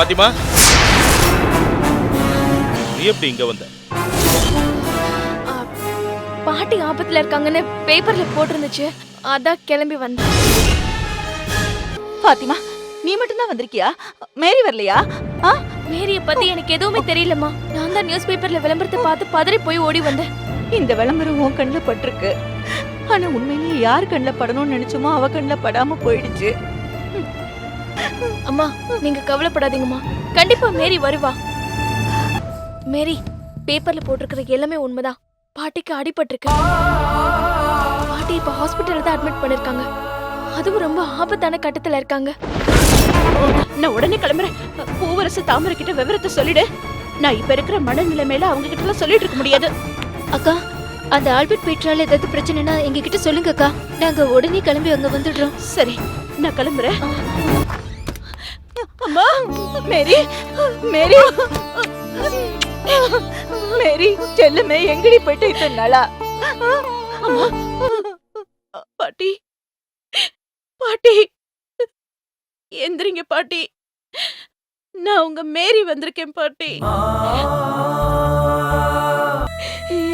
பாத்திமா, நீ எப்படி இங்க வந்த? பாட்டி ஆபத்துல இருக்காங்கன்னு பேப்பர்ல போட்டிருந்துச்சு, அதான் கிளம்பி வந்தேன். பாத்திமா, நீ மட்டும் தான் வந்திருக்கியா? மேரி வரலையா? மேரிய பத்தி எனக்கு எதுவுமே தெரியலம்மா. நான் தான் நியூஸ் பேப்பர்ல விளம்பரத்தை பார்த்து பதறி போய் ஓடி வந்தேன். இந்த விளம்பரம் உன் கண்ணில் பட்டிருக்கு. ஆனா உண்மையிலேயே யார் கண்ணில் படணும்னு நினைச்சோமோ அவ கண்ணில் படாம போயிடுச்சு. அம்மா, நீங்க கவலைப்படாதீங்கம்மா, கண்டிப்பா மேரி வருவா. மேரி, பேப்பர்ல போட்டிருக்கிற எல்லாமே உண்மைதான். பாட்டிக்கு அடிபட்டிருக்கு. பாட்டி இப்ப ஹாஸ்பிட்டல்ல தான் அட்மிட் பண்ணிருக்காங்க. அதுவும் ரொம்ப ஆபத்தான கட்டத்துல இருக்காங்க. நான் உடனே கிளம்புறேன். பூவரசு தாமரை கிட்ட விவரத்தை சொல்லிடு. நான் இப்ப இருக்கிற மனநிலைமையில அவங்க கிட்ட எல்லாம் சொல்லிட்டு இருக்க முடியாது. அக்கா, அந்த ஆல்பர்ட் பீட்ரால ஏதாவது பிரச்சனைனா எங்க கிட்ட சொல்லுங்க அக்கா. நாங்க உடனே கிளம்பி அங்க வந்துடுறோம். சரி, நான் கிளம்புறேன். அம்மா, மேரி, மேரி, மேரி, செல்லமே எங்கடி போயிட்டு இத்தனை நாளா? அம்மா, பாட்டி, பாட்டி, எந்திரிங்க பாட்டி. நான் உங்க மேரி வந்திருக்கேன் பாட்டி.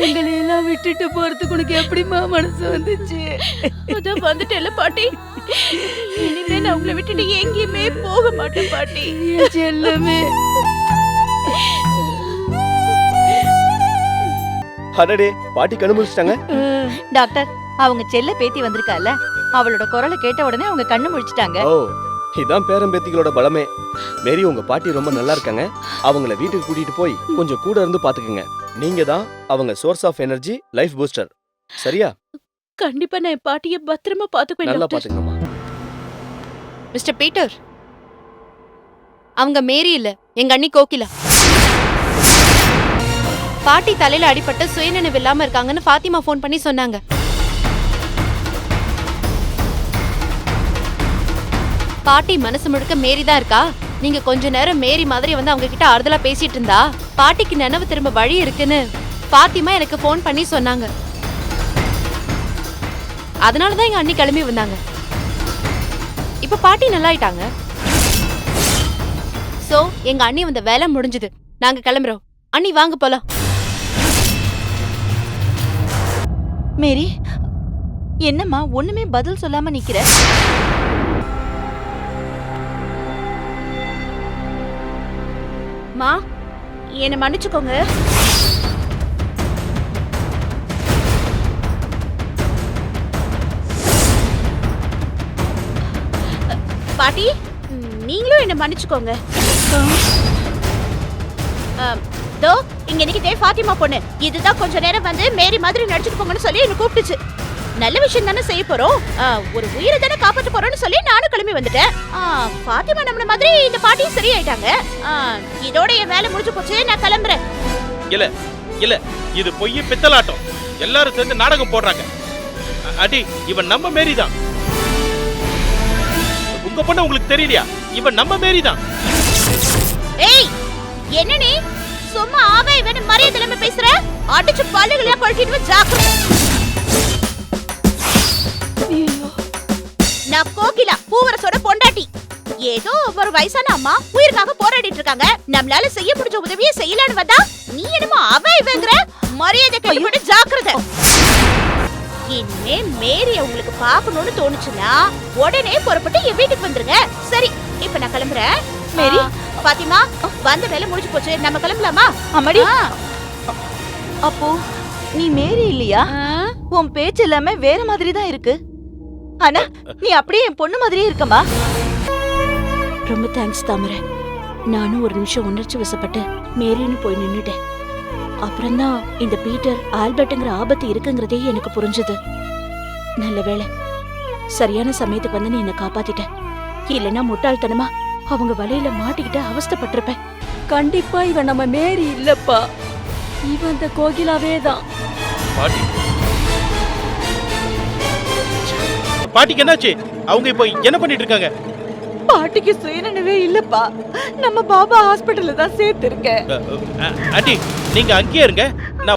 எங்களை எல்லாம் விட்டுட்டு போறதுக்கு உனக்கு எப்படிமா மனசு வந்துச்சு? அதான் வந்துட்டேல பாட்டி. இனிமே நான் உங்களை விட்டுட்டு எங்கேயுமே போக மாட்டேன் பாட்டி. செல்லமே. அடடே, பாட்டி கண்ணு முழிச்சிட்டாங்க. டாக்டர், அவங்க செல்ல பேத்தி வந்திருக்கால, அவளோட குரலை கேட்ட உடனே அவங்க கண்ணு முழிச்சிட்டாங்க. ஓ, இதான் பேரம்பேத்திகளோட பலமே. மேரி, உங்க பாட்டி ரொம்ப நல்லா இருக்காங்க. அவங்கள வீட்டுக்கு கூட்டிட்டு போய் கொஞ்சம் கூட இருந்து பாத்துக்குங்க. நீங்க தான் அவங்க source of energy, life booster. சரியா? கண்டிப்பா நான் என் பாட்டியை பத்திரமா பாத்துக்குவேன். நல்லா டாக்டர். பாத்துக்கங்கம்மா. மிஸ்டர் பீட்டர், அவங்க மேரி இல்ல, எங்க அண்ணி கோகிலா. பாட்டி தலையில அடிபட்டு சுயநினைவு இல்லாம இருக்காங்கன்னு ஃபாத்திமா ஃபோன் பண்ணி சொன்னாங்க. பாட்டி மனசு முழுக்க மேரி தான் இருக்கா. நீங்க கொஞ்ச நேரம் மேரி மாதிரி வந்து அவங்க கிட்ட ஆறுதலா பேசிட்டு இருந்தா பாட்டிக்கு நினைவு திரும்ப வழி இருக்குன்னு ஃபாத்திமா எனக்கு ஃபோன் பண்ணி சொன்னாங்க. அதனாலதான் எங்க அண்ணி கிளம்பி வந்தாங்க. இப்ப பாட்டி நல்லா ஆயிட்டாங்க. சோ எங்க அண்ணி வந்த வேலை முடிஞ்சது. நாங்க கிளம்புறோம். அண்ணி வாங்க போலாம். மேரி, என்னம்மா ஒண்ணுமே பதில் சொல்லாம நிக்கிற? மா, என்ன மன்னிச்சுக்கோங்க. பாட்டி, நீங்களும் என்ன மன்னிச்சுக்கோங்க. தோ இங்க நிக்கிட்டே ஃபாத்திமா பொண்ணு. இதுதான் கொஞ்ச நேரம் வந்து மேரி மாதிரி நடிச்சுட்டு போங்கன்னு சொல்லி என்ன கூப்பிட்டுச்சு. நல்ல விஷயம் தானே செய்ய போறோம். ஒரு உயிரை தானே காப்பாற்ற போறோம்னு சொல்லி நானும் கிளம்பி வந்துட்டேன். ஃபாத்திமா நம்மள மாதிரி இந்த பாட்டியும் சரியாயிட்டாங்க. இதோட என் வேலை முடிஞ்சு போச்சு. நான் கிளம்புறேன். இல்ல இல்ல, இது பொய் பித்தலாட்டம். எல்லாரும் சேர்ந்து நாடகம் போடுறாங்க. அடி, இவன் நம்ம மேரி தான். உங்க பொண்ணு உங்களுக்கு தெரியலையா? இவன் நம்ம மேரி தான். ஏய், என்ன நீ சும்மா ஆவே இவன் மரியாதை இல்லாம பேசுற? அடிச்சு பல்லுகள கொளுத்திடுவே, ஜாக்கிரதை. நான் கோகிலா, பூவரசோட பொண்டாட்டி. ஏதோ ஒரு வயசான அம்மா உயிருக்காக போராடிட்டு இருக்காங்க. நம்மளால செய்ய முடிஞ்ச உதவியை செய்யலான்னு வந்தா நீ என்னமோ அவ இவங்கற? மரியாதை கெட்டுப்படு, ஜாக்கிரதை. இனிமே மேரிய உங்களுக்கு பார்க்கணும்னு தோணுச்சுன்னா உடனே புறப்பட்டு என் வீட்டுக்கு வந்துருங்க. சரி, இப்ப நான் கிளம்புறேன். மேரி, பாத்திமா, வந்த வேலை முடிஞ்சு போச்சு. நம்ம கிளம்பலாமா? அம்மாடி. அப்போ நீ மேரி இல்லையா? உன் பேச்சு எல்லாமே வேற மாதிரி தான் இருக்கு. ஆனா நீ அப்படியே என் பொண்ணு மாதிரியே இருக்கமா. ரொம்ப தேங்க்ஸ் தாமரை. நானும் ஒரு நிமிஷம் உணர்ச்சி வசப்பட்டு மேரின்னு போய் நின்னுட்டேன். அப்புறம்தான் இந்த பீட்டர் ஆல்பர்ட்ங்கிற ஆபத்து இருக்குங்கிறதே எனக்கு புரிஞ்சது. நல்ல வேளை சரியான சமயத்துக்கு வந்து நீ என்னை காப்பாத்திட்ட. இல்லைன்னா முட்டாள்தனமா அவங்க வலையில மாட்டிக்கிட்டு அவஸ்தைப்பட்டிருப்பேன். கண்டிப்பா இவன் நம்ம மேரி இல்லப்பா, இவன் அந்த கோகிலாவே தான். பாட்டி, பாட்டிக்கு என்னாச்சு? அவங்க இப்போ என்ன பண்ணிட்டு இருக்காங்க? பாட்டிக்கு சுயநினைவே இல்லப்பா. நம்ம பாபா ஹாஸ்பிடல்ல தான் சேர்த்து இருக்கேன். ஆண்டி, நீங்க அங்கேயே இருங்க. நான்